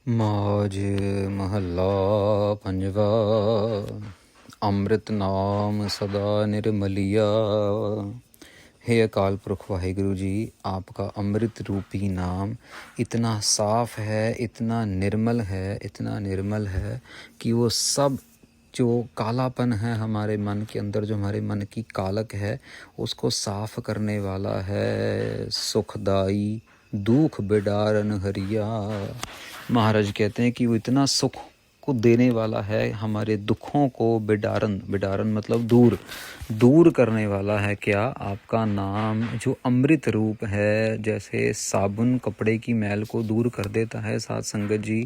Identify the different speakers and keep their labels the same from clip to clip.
Speaker 1: मौज महला पंजवा। ਅੰਮ੍ਰਿਤ ਨਾਮ ਸਦਾ ਨਿਰਮਲਿਆ। हे अकाल पुरख वाहिगुरु जी, आपका अमृत रूपी नाम इतना साफ़ है, इतना निर्मल है कि वो सब जो कालापन है हमारे मन के अंदर, जो हमारे मन की कालक है, उसको साफ़ करने वाला है। सुखदाई दुख बिडारन हरिया। महाराज कहते हैं कि वो इतना सुख को देने वाला है, हमारे दुखों को बिडारन मतलब दूर करने वाला है। क्या? आपका नाम जो अमृत रूप है, जैसे साबुन कपड़े की मैल को दूर कर देता है साथ संगत जी,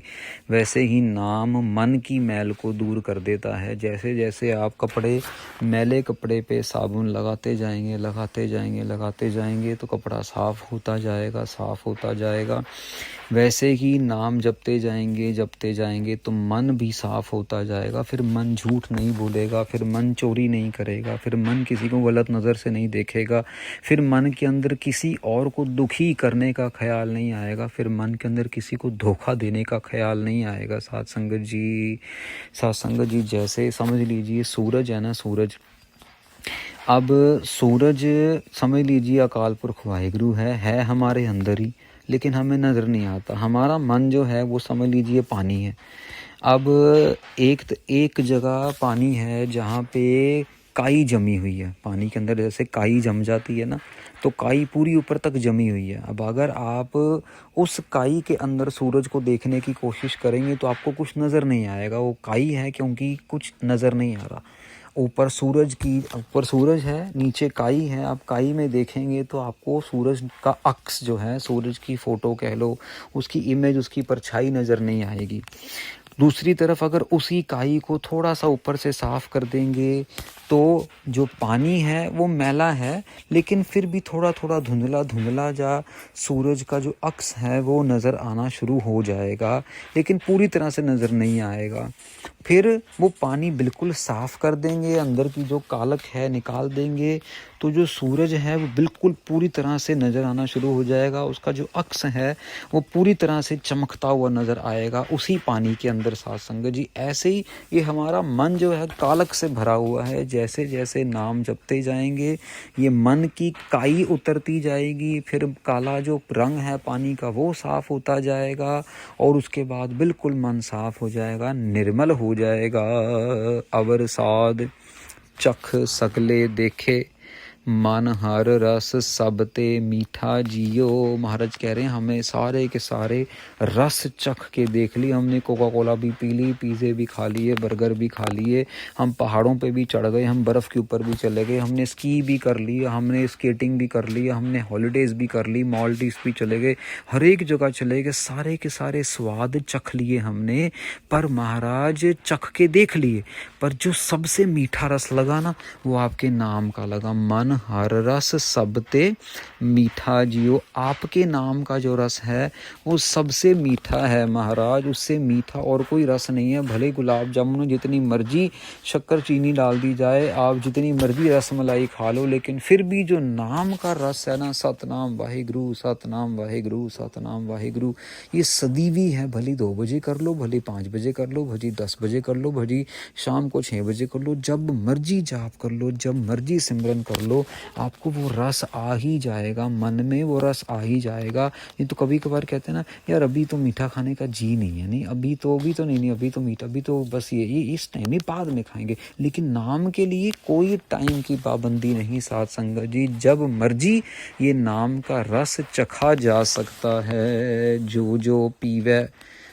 Speaker 1: वैसे ही नाम मन की मैल को दूर कर देता है। जैसे जैसे आप मैले कपड़े पे साबुन लगाते जाएंगे तो कपड़ा साफ़ होता जाएगा। वैसे ही नाम जपते जाएंगे तो मन भी साफ़ होता जाएगा। फिर मन झूठ नहीं बोलेगा, फिर मन चोरी नहीं करेगा, फिर मन किसी को गलत नज़र से नहीं देखेगा, फिर मन के अंदर किसी और को दुखी करने का ख्याल नहीं आएगा, फिर मन के अंदर किसी को धोखा देने का ख्याल नहीं आएगा। साथ संगत जी जैसे समझ लीजिए सूरज है ना, अब सूरज समझ लीजिए अकाल पुरख वाहिगुरु है हमारे अंदर ही, लेकिन हमें नज़र नहीं आता। हमारा मन जो है वो समझ लीजिए पानी है। अब एक जगह पानी है जहाँ पे काई जमी हुई है। पानी के अंदर जैसे काई जम जाती है ना, तो काई पूरी ऊपर तक जमी हुई है। अब अगर आप उस काई के अंदर सूरज को देखने की कोशिश करेंगे तो आपको कुछ नज़र नहीं आएगा। वो काई है क्योंकि कुछ नज़र नहीं आ रहा। ऊपर सूरज है, नीचे काई है। आप काई में देखेंगे तो आपको सूरज का अक्स जो है, सूरज की फ़ोटो कह लो, उसकी इमेज, उसकी परछाई नज़र नहीं आएगी। दूसरी तरफ अगर उसी काई को थोड़ा सा ऊपर से साफ़ कर देंगे तो जो पानी है वो मैला है, लेकिन फिर भी थोड़ा धुंधला जा सूरज का जो अक्स है वो नज़र आना शुरू हो जाएगा, लेकिन पूरी तरह से नज़र नहीं आएगा। फिर वो पानी बिल्कुल साफ़ कर देंगे, अंदर की जो कालक है निकाल देंगे, तो जो सूरज है वो बिल्कुल पूरी तरह से नज़र आना शुरू हो जाएगा। उसका जो अक्स है वो पूरी तरह से चमकता हुआ नज़र आएगा उसी पानी के अंदर। साथ संगत जी ऐसे ही ये हमारा मन जो है कालक से भरा हुआ है। जैसे जैसे नाम जपते जाएंगे ये मन की काई उतरती जाएगी, फिर काला जो रंग है पानी का वो साफ़ होता जाएगा, और उसके बाद बिल्कुल मन साफ़ हो जाएगा, निर्मल हो जाएगा। अवर साध चख सकले देखे, मन हर रस सब ते मीठा जियो। महाराज कह रहे हैं हमें सारे के सारे रस चख के देख ली हमने। कोका कोला भी पी ली, पिज़्ज़े भी खा लिए, बर्गर भी खा लिए, हम पहाड़ों पे भी चढ़ गए, हम बर्फ़ के ऊपर भी चले गए, हमने स्की भी कर ली, हमने स्केटिंग भी कर ली, हमने हॉलीडेज़ भी कर ली, मालदीव्स भी चले गए, हर एक जगह चले गए, सारे के सारे स्वाद चख लिए हमने। पर महाराज चख के देख लिए, पर जो सबसे मीठा रस लगा ना वो आपके नाम का लगा। मन हर रस सब ते मीठा जियो। आपके नाम का जो रस है वो सबसे मीठा है महाराज, उससे मीठा और कोई रस नहीं है। भले गुलाब जामुन जितनी मर्जी शक्कर चीनी डाल दी जाए, आप जितनी मर्जी रसमलाई खा लो, लेकिन फिर भी जो नाम का रस है ना, सतनाम वाहिगुरु सतनाम वाहिगुरु सतनाम वाहिगुरु, ये सदीवी है। भली 2 बजे कर लो, भली 5 बजे कर लो, भली 10 बजे कर लो, भली शाम को 6 बजे कर लो, जब मर्जी जाप कर लो, जब मर्जी सिमरन कर लो, आपको वो रस आ ही जाएगा, मन में वो रस आ ही जाएगा। नहीं तो कभी कभार कहते हैं ना, यार अभी तो मीठा खाने का जी नहीं है, नहीं अभी तो नहीं, अभी तो मीठा, अभी तो बस ये इस टाइम ही बाद में खाएंगे। लेकिन नाम के लिए कोई टाइम की पाबंदी नहीं साथ संगत जी, जब मर्जी ये नाम का रस चखा जा सकता है। जो पीवे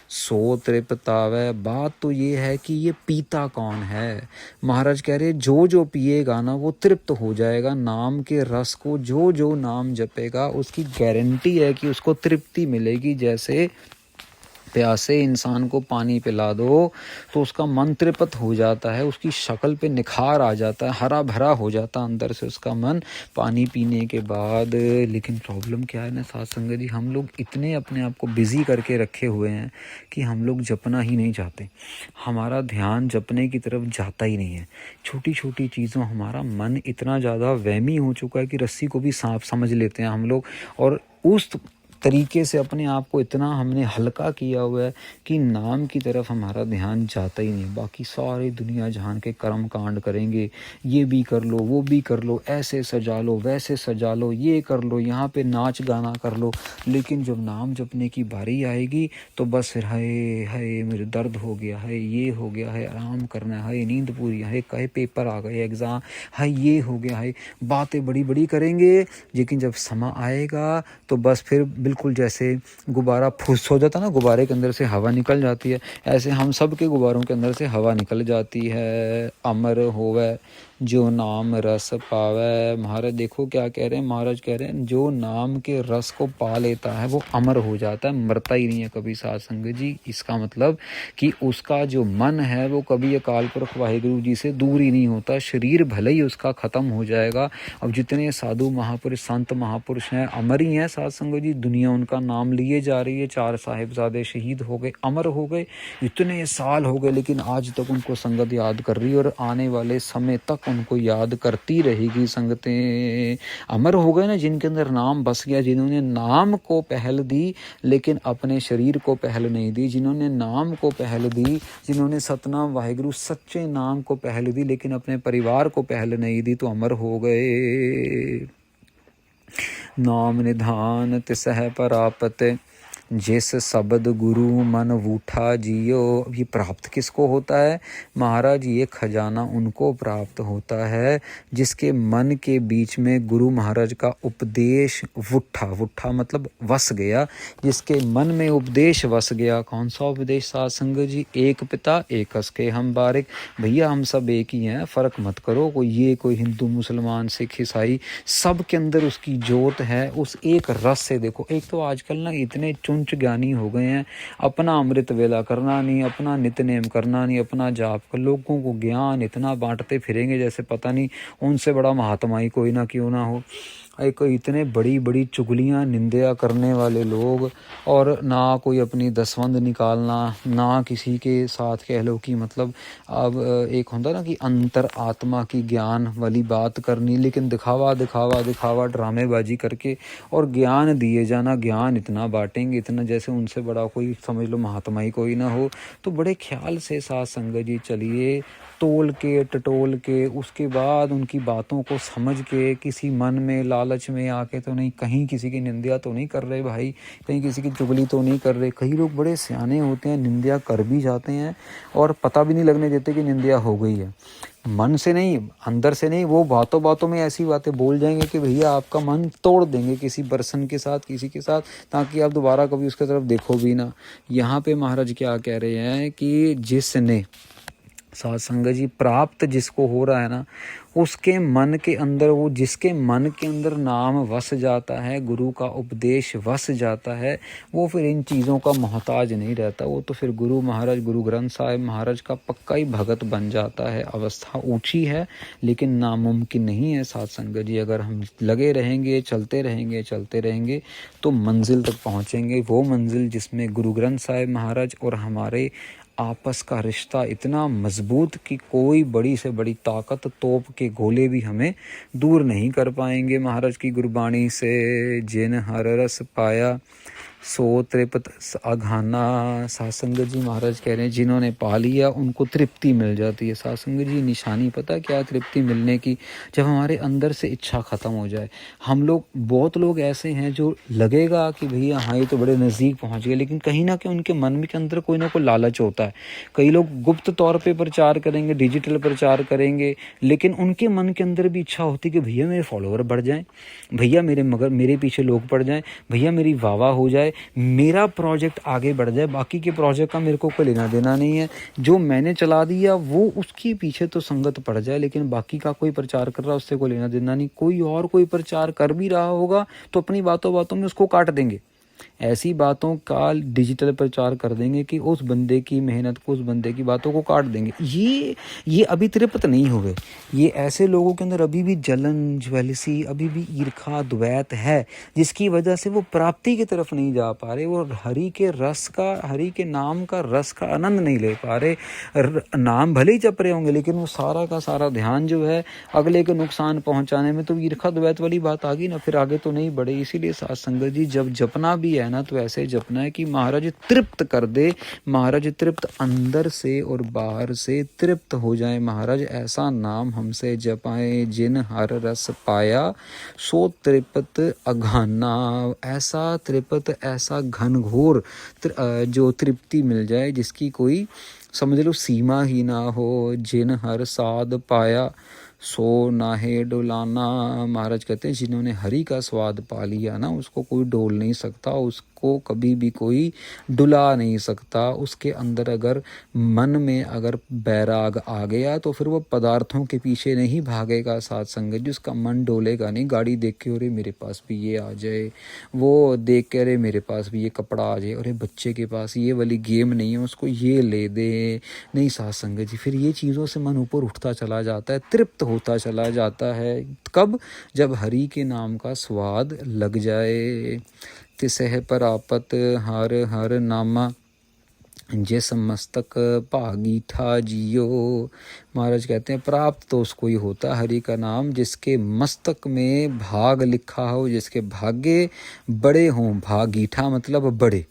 Speaker 1: सो तृप्तावै। बात तो ये है कि ये पीता कौन है। महाराज कह रहे जो पिएगा ना वो तृप्त हो जाएगा। नाम के रस को जो नाम जपेगा उसकी गारंटी है कि उसको तृप्ति मिलेगी। जैसे प्यासे इंसान को पानी पिला दो तो उसका मन तृप्त हो जाता है, उसकी शक्ल पे निखार आ जाता है, हरा भरा हो जाता है अंदर से उसका मन पानी पीने के बाद। लेकिन प्रॉब्लम क्या है ना साथ संगत जी, हम लोग इतने अपने आप को बिजी करके रखे हुए हैं कि हम लोग जपना ही नहीं चाहते। हमारा ध्यान जपने की तरफ जाता ही नहीं है। छोटी छोटी चीज़ों हमारा मन इतना ज़्यादा वहमी हो चुका है कि रस्सी को भी सांप समझ लेते हैं हम लोग, और उस तरीके से अपने आप को इतना हमने हल्का किया हुआ है कि नाम की तरफ हमारा ध्यान जाता ही नहीं। बाकी सारी दुनिया जहान के कर्म कांड करेंगे, ये भी कर लो, वो भी कर लो, ऐसे सजा लो, वैसे सजा लो, ये कर लो, यहाँ पे नाच गाना कर लो, लेकिन जब नाम जपने की बारी आएगी तो बस फिर हाय हाय मेरे दर्द हो गया है, ये हो गया है, आराम करना है, नींद पूरी है, कहे पेपर आ गए, एग्ज़ाम है, ये हो गया है, बातें बड़ी बड़ी करेंगे। लेकिन जब समय आएगा तो बस फिर बिल्कुल जैसे गुब्बारा फुस हो जाता ना, गुब्बारे के अंदर से हवा निकल जाती है, ऐसे हम सब के गुब्बारों के अंदर से हवा निकल जाती है। अमर होवे जो नाम रस पावे। महाराज देखो क्या कह रहे हैं, महाराज कह रहे हैं जो नाम के रस को पा लेता है वो अमर हो जाता है, मरता ही नहीं है कभी साध संगत जी। इसका मतलब कि उसका जो मन है वो कभी अकाल पुरख वाहिगुरु जी से दूर ही नहीं होता। शरीर भले ही उसका खत्म हो जाएगा। अब जितने साधु महापुरुष संत महापुरुष हैं अमर ही हैं साध संगत जी, दुनिया उनका नाम लिए जा रही है। 4 साहिबजादे शहीद हो गए, अमर हो गए, इतने साल हो गए, लेकिन आज तक उनको संगत याद कर रही है और आने वाले समय तक उनको याद करती रहेगी संगतें। अमर हो गए ना जिनके अंदर नाम बस गया, जिन्होंने नाम को पहल दी लेकिन अपने शरीर को पहल नहीं दी, जिन्होंने नाम को पहल दी, जिन्होंने सतनाम वाहिगुरु सच्चे नाम को पहल दी लेकिन अपने परिवार को पहल नहीं दी, तो अमर हो गए। नाम निधान तिसह परापत जिस शब्द गुरु मन वूठा जियो। अब ये प्राप्त किसको होता है महाराज? ये खजाना उनको प्राप्त होता है जिसके मन के बीच में गुरु महाराज का उपदेश वुट्ठा, वुट्ठा मतलब वस गया, जिसके मन में उपदेश वस गया। कौन सा उपदेश साध संगत जी? एक पिता एक के हम बारिक। भैया हम सब एक ही हैं, फ़र्क मत करो, कोई ये कोई हिंदू मुसलमान सिख ईसाई, सब के अंदर उसकी जोत है उस एक रस से। देखो एक तो आजकल ना इतने चुंच ज्ञानी हो गए हैं, अपना अमृत वेला करना नहीं, अपना नित्य नेम करना नहीं, अपना जाप कर, लोगों को ज्ञान इतना बांटते फिरेंगे जैसे पता नहीं उनसे बड़ा महात्मा ही कोई ना क्यों ना हो। एक इतने बड़ी बड़ी चुगलियाँ निंदा करने वाले लोग, और ना कोई अपनी दसवंध निकालना, ना किसी के साथ कह लो कि मतलब अब एक होता ना कि अंतर आत्मा की ज्ञान वाली बात करनी, लेकिन दिखावा दिखावा दिखावा ड्रामेबाजी करके और ज्ञान दिए जाना। ज्ञान इतना बांटेंगे, इतना जैसे उनसे बड़ा कोई समझ लो महात्मा ही कोई ना हो। तो बड़े ख्याल से साथ संगत जी चलिए, तोल के टटोल के, उसके बाद उनकी बातों को समझ के, किसी मन में लालच में आके तो नहीं, कहीं किसी की निंदा तो नहीं कर रहे भाई, कहीं किसी की चुगली तो नहीं कर रहे। कई लोग बड़े सियाने होते हैं, निंदा कर भी जाते हैं और पता भी नहीं लगने देते कि निंदा हो गई है। मन से नहीं, अंदर से नहीं, वो बातों बातों में ऐसी बातें बोल जाएंगे कि भैया आपका मन तोड़ देंगे किसी पर्सन के साथ, किसी के साथ, ताकि आप दोबारा कभी उसके तरफ देखो भी ना। यहाँ पे महाराज क्या कह रहे हैं कि जिसने साध संगत जी प्राप्त जिसको हो रहा है ना, उसके मन के अंदर, वो जिसके मन के अंदर नाम वस जाता है, गुरु का उपदेश वस जाता है, वो फिर इन चीज़ों का मोहताज नहीं रहता। वो तो फिर गुरु महाराज, गुरु ग्रंथ साहिब महाराज का पक्का ही भगत बन जाता है। अवस्था ऊंची है लेकिन नामुमकिन नहीं है साध संगत जी। अगर हम लगे रहेंगे, चलते रहेंगे, चलते रहेंगे तो मंजिल तक पहुँचेंगे। वो मंजिल जिसमें गुरु ग्रंथ साहिब महाराज और हमारे आपस का रिश्ता इतना मजबूत कि कोई बड़ी से बड़ी ताकत, तोप के गोले भी हमें दूर नहीं कर पाएंगे। महाराज की गुरबाणी से जिन हर रस पाया सो तृप्त अघाना। साध संगत जी महाराज कह रहे हैं जिन्होंने पा लिया उनको तृप्ति मिल जाती है। साध संगत जी निशानी पता क्या है तृप्ति मिलने की? जब हमारे अंदर से इच्छा ख़त्म हो जाए। हम लोग, बहुत लोग ऐसे हैं जो लगेगा कि भैया हाँ ये तो बड़े नज़दीक पहुंच गए, लेकिन कहीं ना कहीं उनके मन में के अंदर कोई ना कोई लालच होता है। कई लोग गुप्त तौर पर प्रचार करेंगे, डिजिटल प्रचार करेंगे, लेकिन उनके मन के अंदर भी इच्छा होती है कि भैया मेरे फॉलोअर बढ़ जाएँ, भैया मेरे पीछे लोग पड़ जाएँ, भैया मेरी वाह हो जाए, मेरा प्रोजेक्ट आगे बढ़ जाए, बाकी के प्रोजेक्ट का मेरे को कोई लेना देना नहीं है। जो मैंने चला दिया वो उसके पीछे तो संगत पड़ जाए, लेकिन बाकी का कोई प्रचार कर रहा है उससे कोई लेना देना नहीं। कोई और कोई प्रचार कर भी रहा होगा तो अपनी बातों बातों में उसको काट देंगे। ऐसी बातों का डिजिटल प्रचार कर देंगे कि उस बंदे की मेहनत को, उस बंदे की बातों को काट देंगे। ये अभी तृप्त नहीं हुए। ये ऐसे लोगों के अंदर अभी भी जलन, ज्वेलसी, अभी भी ईर्खा, द्वैत है, जिसकी वजह से वो प्राप्ति की तरफ नहीं जा पा रहे, वो हरि के रस का, हरि के नाम का रस का आनंद नहीं ले पा रहे। नाम भले ही जप रहे होंगे, लेकिन वो सारा का सारा ध्यान जो है अगले को नुकसान पहुंचाने में, तो ईर्खा द्वैत वाली बात आ गई ना, फिर आगे तो नहीं बढ़े। इसीलिए साध संगत जी, जब जपना भी है ना, तो ऐसे जपना है कि महाराज तृप्त कर दे, महाराज तृप्त अंदर से और बाहर से तृप्त हो जाए। महाराज ऐसा नाम हमसे जपाए, जिन हर रस पाया सो तृप्त अघाना। ऐसा तृप्त, ऐसा घनघोर जो तृप्ति मिल जाए, जिसकी कोई समझ लो सीमा ही ना हो। जिन हर साध पाया सो नाहे डोलाना। महाराज कहते हैं जिन्होंने हरि का स्वाद पा लिया ना, उसको कोई डोल नहीं सकता, उसको कभी भी कोई डुला नहीं सकता। उसके अंदर अगर मन में अगर बैराग आ गया, तो फिर वो पदार्थों के पीछे नहीं भागेगा। साथ संगत जी, उसका मन डोलेगा नहीं। गाड़ी देख के अरे मेरे पास भी ये आ जाए, वो देख के अरे मेरे पास भी ये कपड़ा आ जाए, अरे बच्चे के पास ये वाली गेम नहीं है, उसको ये ले दे। नहीं साथ संगत जी, फिर ये चीज़ों से मन ऊपर उठता चला जाता है, तृप्त होता चला जाता है। कब? जब हरि के नाम का स्वाद लग जाए। तिसह परापत हर हर नामा, जिस मस्तक भागी था जियो। महाराज कहते हैं प्राप्त तो उसको ही होता हरि का नाम, जिसके मस्तक में भाग लिखा हो, जिसके भाग्य बड़े हों। भागीठा मतलब बड़े,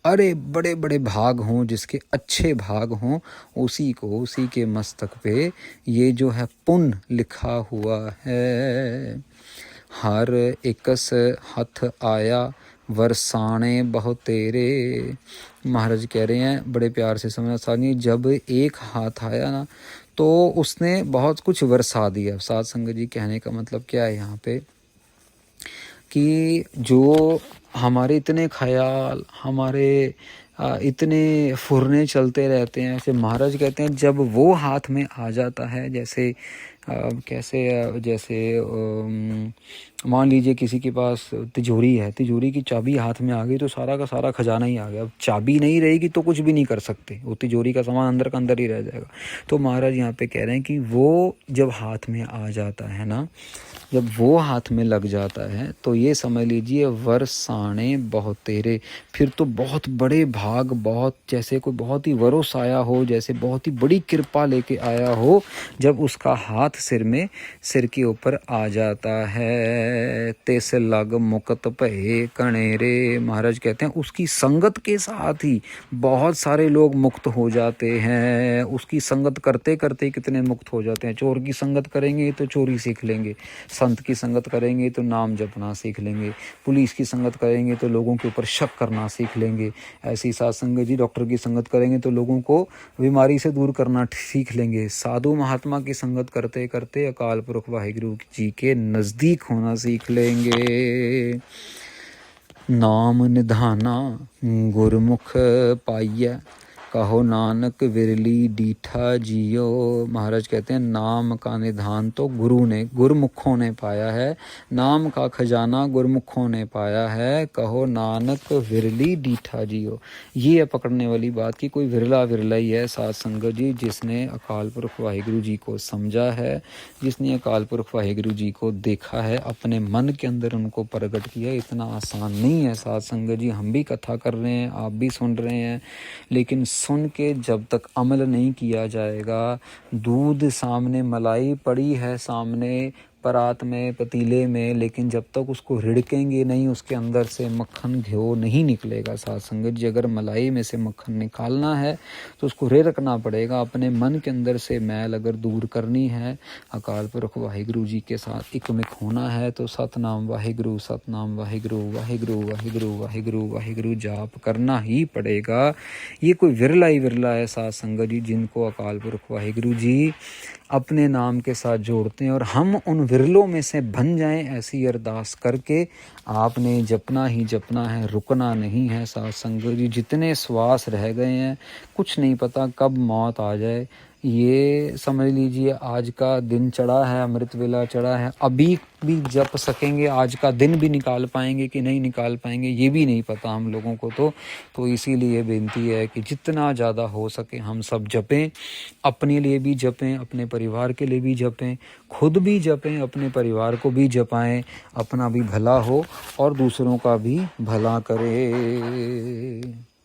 Speaker 1: अरे बड़े बड़े भाग हों, जिसके अच्छे भाग हों, उसी को, उसी के मस्तक पे ये जो है पुण्य लिखा हुआ है। हर एकस हथ आया वरसाने बहुत तेरे। महाराज कह रहे हैं बड़े प्यार से समझना साधनी, जब एक हाथ आया ना, तो उसने बहुत कुछ वरसा दिया। साध संगत जी, कहने का मतलब क्या है यहाँ पे, कि जो हमारे इतने ख्याल, हमारे इतने फुरने चलते रहते हैं, ऐसे महाराज कहते हैं जब वो हाथ में आ जाता है, जैसे कैसे, जैसे मान लीजिए किसी के पास तिजोरी है, तिजोरी की चाबी हाथ में आ गई तो सारा का सारा खजाना ही आ गया। अब चाबी नहीं रहेगी तो कुछ भी नहीं कर सकते, वो तिजोरी का सामान अंदर का अंदर ही रह जाएगा। तो महाराज यहाँ पे कह रहे हैं कि वो जब हाथ में आ जाता है ना, जब वो हाथ में लग जाता है, तो ये समझ लीजिए वरसाने बहुत तेरे, फिर तो बहुत बड़े भाग, बहुत जैसे कोई बहुत ही वरोस आया हो, जैसे बहुत ही बड़ी कृपा लेके आया हो, जब उसका हाथ सिर में, सिर के ऊपर आ जाता है। तेस लग मुकत भये कणेरे। महाराज कहते हैं उसकी संगत के साथ ही बहुत सारे लोग मुक्त हो जाते हैं। उसकी संगत करते करते कितने मुक्त हो जाते हैं। चोर की संगत करेंगे तो चोरी सीख लेंगे, संत की संगत करेंगे तो नाम जपना सीख लेंगे, पुलिस की संगत करेंगे तो लोगों के ऊपर शक करना सीख लेंगे। ऐसी साध संगत जी, डॉक्टर की संगत करेंगे तो लोगों को बीमारी से दूर करना सीख लेंगे। साधु महात्मा की संगत करते करते अकाल पुरख वाहिगुरु जी के नज़दीक होना सीख लेंगे। नाम निधाना गुरमुख पाइया, कहो नानक विरली डीठा जियो। महाराज कहते हैं नाम का निधान तो गुरु ने, गुरमुखों ने पाया है, नाम का खजाना गुरमुखों ने पाया है। कहो नानक विरली डीठा जियो। ये है पकड़ने वाली बात की कोई विरला विरला ही है साध संगत जी, जिसने अकाल पुरख वाहिगुरु जी को समझा है, जिसने अकाल पुरख वाहिगुरु जी को देखा है, अपने मन के अंदर उनको प्रकट किया। इतना आसान नहीं है साध संगत जी। हम भी कथा कर रहे हैं, आप भी सुन रहे हैं, लेकिन सुन के जब तक अमल नहीं किया जाएगा, दूध सामने, मलाई पड़ी है सामने परात में, पतीले में, लेकिन जब तक उसको रिड़केंगे नहीं, उसके अंदर से मक्खन घ्यो नहीं निकलेगा। साध संगत जी, अगर मलाई में से मक्खन निकालना है तो उसको रिड़कना पड़ेगा। अपने मन के अंदर से मैल अगर दूर करनी है, अकाल पुरख वाहिगुरु जी के साथ एकमिक होना है, तो सतनाम वाहिगुरु, सतनाम वाहिगुरु, वाहिगुरु वाहिगुरु वाहिगुरु वाहिगुरु जाप करना ही पड़ेगा। ये कोई विरला ही विरला है साध संगत जी, जिनको अकाल पुरख वाहिगुरु जी अपने नाम के साथ जोड़ते हैं। और हम उन विरलों में से बन जाएं, ऐसी अरदास करके आपने जपना ही जपना है, रुकना नहीं है। साध संगत जी, जितने श्वास रह गए हैं, कुछ नहीं पता कब मौत आ जाए। ये समझ लीजिए आज का दिन चढ़ा है, अमृत वेला चढ़ा है, अभी भी जप सकेंगे, आज का दिन भी निकाल पाएंगे कि नहीं निकाल पाएंगे ये भी नहीं पता हम लोगों को। तो इसीलिए बेनती है कि जितना ज़्यादा हो सके हम सब जपें, अपने लिए भी जपें, अपने परिवार के लिए भी जपें, खुद भी जपें, अपने परिवार को भी जपाएं, अपना भी भला हो और दूसरों का भी भला करें।